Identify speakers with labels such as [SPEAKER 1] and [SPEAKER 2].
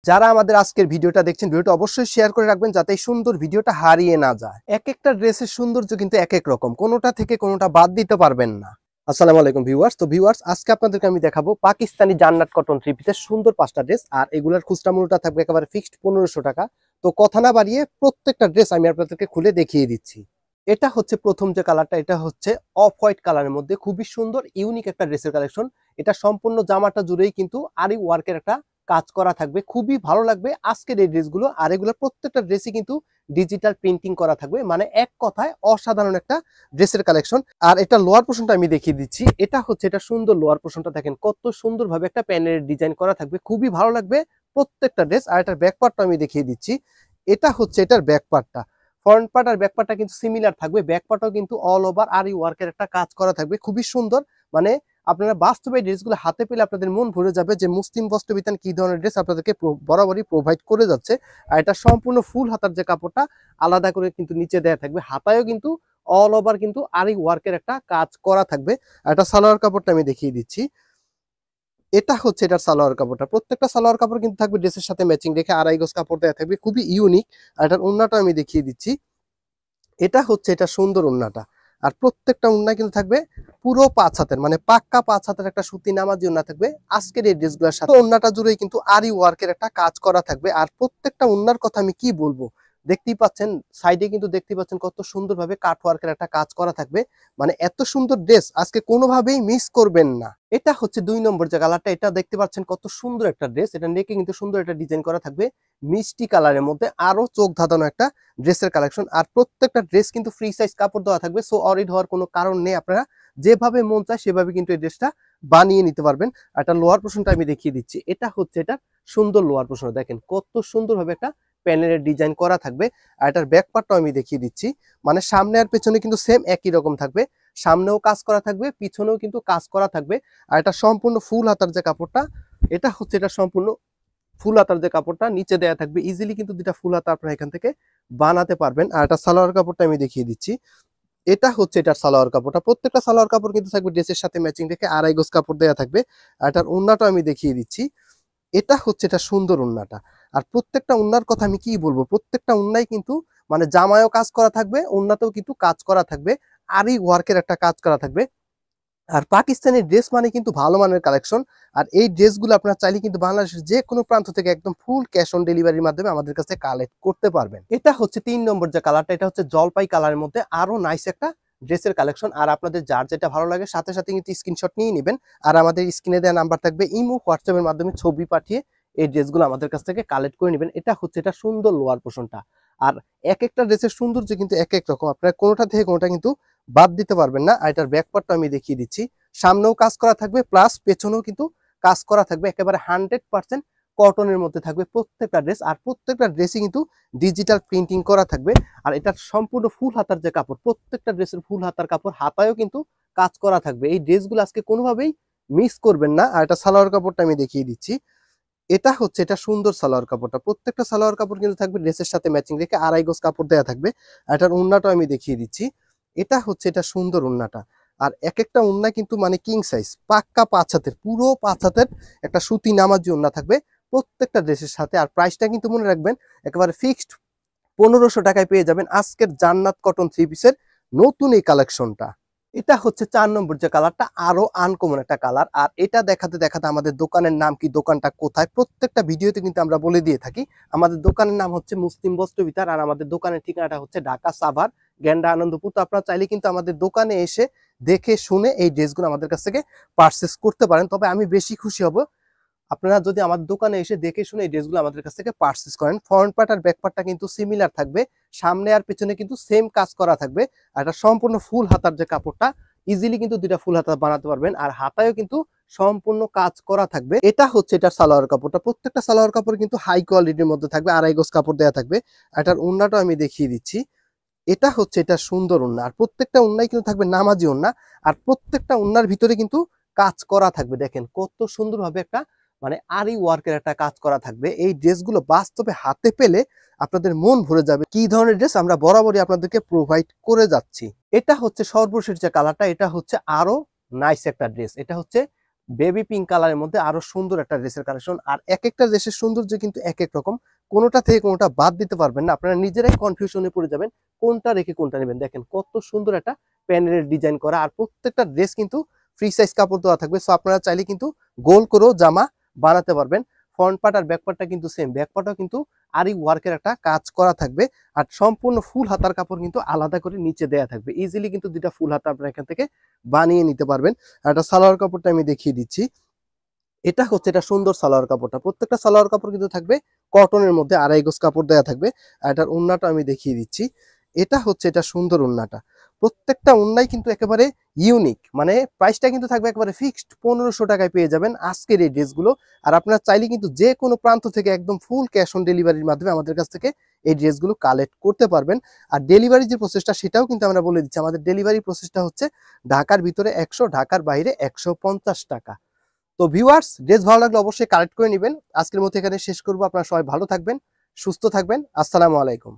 [SPEAKER 1] যারা আমাদের আজকের ভিডিওটা দেখছেন, ভিডিওটা অবশ্যই শেয়ার করে রাখবেন যাতে এই সুন্দর ভিডিওটা হারিয়ে না যায়। এক একটা ড্রেসের সৌন্দর্য কিন্তু এক এক রকম, কোনোটা থেকে কোনোটা বাদ দিতে পারবেন না। আসসালামু আলাইকুম ভিউয়ার্স। তো ভিউয়ার্স, আজকে আপনাদেরকে আমি দেখাবো পাকিস্তানি জান্নাত কটন থ্রি পিসের সুন্দর 5টা ড্রেস। আর এগুলোর খুচরা মূল্যটা থাকবে একেবারে ফিক্সড 1500 টাকা। তো কথা না বাড়িয়ে প্রত্যেকটা ড্রেস আমি আপনাদেরকে খুলে দেখিয়ে দিচ্ছি। এটা হচ্ছে প্রথম যে কালারটা, এটা হচ্ছে অফ হোয়াইট কালারের মধ্যে খুবই সুন্দর ইউনিক একটা ড্রেসের কালেকশন। এটা সম্পূর্ণ জামাটা জুড়েই কিন্তু আরি ওয়ার্কের একটা কাজ করা থাকবে, খুবই ভালো লাগবে আজকের এই ড্রেসগুলো। আর এগুলো প্রত্যেকটা ড্রেসই কিন্তু ডিজিটাল প্রিন্টিং করা থাকবে, মানে এক কথায় অসাধারণ একটা ড্রেসের কালেকশন। আর এটা লোয়ার পোর্শনটা আমি দেখিয়ে দিচ্ছি। এটা হচ্ছে এটা সুন্দর লোয়ার পোর্শনটা, দেখেন কত সুন্দরভাবে একটা প্যানেলের ডিজাইন করা থাকবে, খুবই ভালো লাগবে প্রত্যেকটা ড্রেস। আর এটার ব্যাক পার্টটা আমি দেখিয়ে দিচ্ছি। এটা হচ্ছে এটার ব্যাক পার্টটা, ফ্রন্ট পার্ট আর ব্যাক পার্টটা কিন্তু সিমিলার থাকবে। ব্যাক পার্টও কিন্তু অল ওভার আরি ওয়ার্কের একটা কাজ করা থাকবে, খুবই সুন্দর। মানে আপনারা বাস্তবে ড্রেসগুলো হাতে পেলে আপনাদের মন ভরে যাবে যে মুসলিম বস্ত্রবিতান কি ধরনের ড্রেস আপনাদেরকে বরাবরই প্রোভাইড করে যাচ্ছে। আর এটা সম্পূর্ণ ফুল হাতার যে কাপড়টা আলাদা করে কিন্তু নিচে দেয়া থাকবে, হাতায়ও কিন্তু অল ওভার কিন্তু আরি ওয়ার্কের একটা কাজ করা থাকবে। আর এটা সালোয়ার কাপড়টা আমি দেখিয়ে দিচ্ছি। এটা হচ্ছে এটার সালোয়ার কাপড়টা, প্রত্যেকটা সালোয়ার কাপড় কিন্তু থাকবে ড্রেসের সাথে ম্যাচিং রেখে, আড়াই গজ কাপড় দেওয়া থাকবে, খুবই ইউনিক। আর এটার ওড়নাটা আমি দেখিয়ে দিচ্ছি। এটা হচ্ছে এটা সুন্দর ওড়নাটা। আর প্রত্যেকটা ওড়না কিন্তু থাকবে পুরো 5 হাতের, মানে পাক্কা 5 হাতের একটা সুতি নামাজি ওড়না থাকবে আজকের এই ড্রেসগুলোর সাথে। ওড়নাটা জুড়েই কিন্তু আরি ওয়ার্কের একটা কাজ করা থাকবে। আর প্রত্যেকটা ওড়নার কথা আমি কি বলবো, দেখতেই পাচ্ছেন সাইডে কিন্তু দেখতেই পাচ্ছেন কত সুন্দরভাবে কাট ওয়ার্কের একটা কাজ করা থাকবে। মানে এত সুন্দর ড্রেস আজকে কোনোভাবেই মিস করবেন না। এটা হচ্ছে 2 নম্বর যে কালারটা, এটা দেখতে পাচ্ছেন কত সুন্দর একটা ড্রেস। এটা নেকে কিন্তু সুন্দর একটা ডিজাইন করা থাকবে মিষ্টি কালারের মধ্যে, আরো চোখ ধাঁধানো একটা ড্রেসের কালেকশন। আর প্রত্যেকটা ড্রেস কিন্তু ফ্রি সাইজ কাপড় দেওয়া থাকবে, সো অরিড হওয়ার কোনো কারণ নেই। আপনারা যেভাবে মন চায় সেভাবে কিন্তু এই ড্রেসটা বানিয়ে নিতে পারবেন। আর এটা লোয়ার পোর্শনটা আমি দেখিয়ে দিচ্ছি। এটা হচ্ছে এটা সুন্দর লোয়ার পোর্শন, দেখেন কত সুন্দরভাবে একটা প্যানেলের ডিজাইন করা থাকবে। আর এটার ব্যাক পার্টটাও আমি দেখিয়ে দিচ্ছি। মানে সামনে আর পেছনে কিন্তু সেম একই রকম থাকবে, সামনেও কাজ করা থাকবে, পিছনেও কিন্তু কাজ করা থাকবে। আর এটা সম্পূর্ণ ফুল হাতার যে কাপড়টা, এটা হচ্ছে এটা সম্পূর্ণ ফুল হাতার যে কাপড়টা নিচে দেয়া থাকবে, ইজিলি কিন্তু দুটা ফুল হাতা আপনারা এখান থেকে বানাতে পারবেন। আর এটা সালোয়ার কাপড়টা আমি দেখিয়ে দিচ্ছি। এটা হচ্ছে এটার সালোয়ার কাপড়টা, প্রত্যেকটা সালোয়ার কাপড় কিন্তু থাকবে ড্রেসের সাথে ম্যাচিং রেখে, আড়াই গজ কাপড় দেওয়া থাকবে। আর এটার ওড়নাটা আমি দেখিয়ে দিচ্ছি। এটা হচ্ছে এটা সুন্দর ওড়নাটা। আর প্রত্যেকটা ওড়নার কথা আমি কি বলবো, প্রত্যেকটা ওড়নাই কিন্তু মানে জামায়ও কাজ করা থাকবে, ওড়নাতেও কিন্তু কাজ করা থাকবে, আরি ওয়ার্কের একটা কাজ করা থাকবে। আর পাকিস্তানি ড্রেস মানে কিন্তু ভালো মানের কালেকশন। আর এই ড্রেসগুলো আপনারা চাইলে কিন্তু বাংলাদেশের যে কোনো প্রান্ত থেকে একদম ফুল ক্যাশ অন ডেলিভারির মাধ্যমে আমাদের কাছে কালেক্ট করতে পারবেন। এটা হচ্ছে 3 নম্বর যে কালারটা, এটা হচ্ছে জলপাই কালারের মধ্যে আরো নাইস একটা ড্রেসের কালেকশন। আর আপনাদের যার যেটা ভালো লাগে সাথে সাথে কিন্তু স্ক্রিনশট নিয়ে নেবেন। আর আমাদের স্ক্রিনে দেওয়া নাম্বার থাকবে, ইমো হোয়াটসঅ্যাপের মাধ্যমে ছবি পাঠিয়ে এই ড্রেসগুলো আমাদের কাছ থেকে কালেক্ট করে নেবেন। এটা হচ্ছে এটা সুন্দর লোয়ার পোর্শনটা। আর এক একটা ড্রেসের সৌন্দর্য কিন্তু এক এক রকম, আপনারা কোনোটা থেকে কোনোটা কিন্তু বাদ দিতে পারবেন না। আর এটার ব্যাক পার্টটা আমি দেখিয়ে দিচ্ছি। সামনেও কাজ করা থাকবে, প্লাস পেছনেও কিন্তু কাজ করা থাকবে, একেবারে 100% কটনের মধ্যে থাকবে প্রত্যেকটা ড্রেস। আর প্রত্যেকটা ড্রেসই কিন্তু ডিজিটাল প্রিন্টিং করা থাকবে। আর এটার সম্পূর্ণ ফুল হাতার যে কাপড়, প্রত্যেকটা ড্রেসের ফুল হাতার কাপড়, হাতায়ও কিন্তু কাজ করা থাকবে। এই ড্রেসগুলো আজকে কোনোভাবেই মিস করবেন না। আর এটা সালোয়ার কাপড়টা আমি দেখিয়ে দিচ্ছি। এটা হচ্ছে এটা সুন্দর সালোয়ার কাপড়টা, প্রত্যেকটা সালোয়ার কাপড় কিন্তু থাকবে ড্রেসের সাথে ম্যাচিং রেখে, আড়াই গজ কাপড় দেওয়া থাকবে। আর এটার ওড়নাটা আমি দেখিয়ে দিচ্ছি। এটা হচ্ছে এটা সুন্দর ওড়নাটা। আর এক একটা ওড়না কিন্তু মানে কিং সাইজ, পাক্কা 5 হাতের, পুরো 5 হাতের একটা সুতি নামাজি ওড়না থাকবে প্রত্যেকটা ড্রেসের সাথে। আর প্রাইসটা কিন্তু মনে রাখবেন একেবারে ফিক্সড 1500 টাকায় পেয়ে যাবেন আজকের জান্নাত কটন থ্রি পিসের নতুন এই কালেকশনটা। এটা হচ্ছে 4 নম্বর যে কালারটা, আরো আনকমন একটা কালার। আর এটা দেখাতে দেখাতে আমাদের দোকানের নাম কি, দোকানটা কোথায়, প্রত্যেকটা ভিডিওতে কিন্তু আমরা বলে দিয়ে থাকি। আমাদের দোকানের নাম হচ্ছে মুসলিম বস্ত্রবিতান। আর আমাদের দোকানের ঠিকানাটা হচ্ছে ঢাকা সাভার গ্যান্ডা আনন্দপুর। তো আপনারা চাইলে কিন্তু আমাদের দোকানে এসে দেখে শুনে এই ড্রেসগুলো আমাদের কাছ থেকে পারচেস করতে পারেন। তবে আমি বেশি খুশি হব আপনারা যদি আমাদের দোকানে এসে দেখে শুনে এই ড্রেসগুলো আমাদের কাছ থেকে পারচেস করেন। ফ্রন্ট পার্ট আর ব্যাক পার্টটা কিন্তু সিমিলার থাকবে, সামনে আর পেছনে কিন্তু সেম কাজ করা থাকবে। আর এটা সম্পূর্ণ ফুল হাতার যে কাপড়টা, ইজিলি কিন্তু দুইটা ফুল হাতা বানাতে পারবেন। আর হাতায়ও কিন্তু সম্পূর্ণ কাজ করা থাকবে। এটা হচ্ছে এটা সালোয়ার কাপড়টা, প্রত্যেকটা সালোয়ার কাপড় কিন্তু হাই কোয়ালিটির মধ্যে থাকবে, আড়াই গজ কাপড় দেওয়া থাকবে। আর এটার ওড়নাটা আমি দেখিয়ে দিচ্ছি। এটা হচ্ছে এটা সুন্দর ওড়না। আর প্রত্যেকটা ওড়নাই কিন্তু থাকবে নামাজি ওড়না। আর প্রত্যেকটা ওড়নার ভিতরে কিন্তু কাজ করা থাকবে, দেখেন কত সুন্দরভাবে একটা মানে আরি ওয়ার্কের একটা কাজ করা থাকবে। এই ড্রেসগুলো বাস্তবে হাতে পেলে আপনাদের মন ভরে যাবে কি ধরনের ড্রেস আমরা বরাবরই আপনাদেরকে প্রোভাইড করে যাচ্ছি। এটা হচ্ছে সর্বশেষ যে কালারটা, এটা হচ্ছে আরো নাইস একটা ড্রেস। এটা হচ্ছে বেবি পিঙ্ক কালারের মধ্যে আরো সুন্দর একটা ড্রেসের কালেকশন। আর এক একটা ড্রেসের সৌন্দর্য কিন্তু এক এক রকম, কোনোটা থেকে কোনোটা বাদ দিতে পারবেন না, আপনারা নিজেরাই কনফিউশনে পড়ে যাবেন কোনটা রেখে কোনটা নেবেন। দেখেন কত সুন্দর একটা প্যানেলের ডিজাইন করা, আর প্রত্যেকটা ড্রেস কিন্তু ফ্রি সাইজ কাপড় দেওয়া থাকবে। সো আপনারা চাইলে কিন্তু গোল করেও জামা বানাতে পারবেন। ফ্রন্ট পার্ট আর ব্যাক পার্টটা কিন্তু সেম, ব্যাক পার্টও কিন্তু আরি ওয়ার্কের একটা কাজ করা থাকবে। আর সম্পূর্ণ ফুল হাতার কাপড় কিন্তু আলাদা করে নিচে দেয়া থাকবে, ইজিলি কিন্তু দুইটা ফুল হাতা আপনারা এখান থেকে বানিয়ে নিতে পারবেন। আর একটা সালোয়ার কাপড়টা আমি দেখিয়ে দিচ্ছি, এটা হচ্ছে এটা সুন্দর সালোয়ার কাপড়টা, প্রত্যেকটা সালোয়ার কাপড় কিন্তু থাকবে কটনের মধ্যে, আড়াই গজ কাপড় দেওয়া থাকবে। আর এটার ওড়নাটা আমি দেখিয়ে দিচ্ছি, এটা হচ্ছে এটা সুন্দর ওড়নাটা, প্রত্যেকটা ওড়নাই কিন্তু একেবারে ইউনিক, মানে প্রাইসটা কিন্তু থাকবে একেবারে ফিক্সড 1500 টাকায় পেয়ে যাবেন আজকের এই ড্রেসগুলো। আর আপনারা চাইলে কিন্তু যে কোনো প্রান্ত থেকে একদম ফুল ক্যাশ অন ডেলিভারির মাধ্যমে আমাদের কাছ থেকে এই ড্রেসগুলো কালেক্ট করতে পারবেন। আর ডেলিভারি যে প্রসেসটা সেটাও কিন্তু আমরা বলে দিচ্ছি, আমাদের ডেলিভারি প্রসেসটা হচ্ছে ঢাকার ভিতরে 100, ঢাকার বাইরে 150 টাকা। তো ভিউয়ার্স, ড্রেস ভালো লাগলে অবশ্যই কালেক্ট করে নেবেন। আজকের মতো এখানে শেষ করবো, আপনারা সবাই ভালো থাকবেন, সুস্থ থাকবেন। আসসালামু আলাইকুম।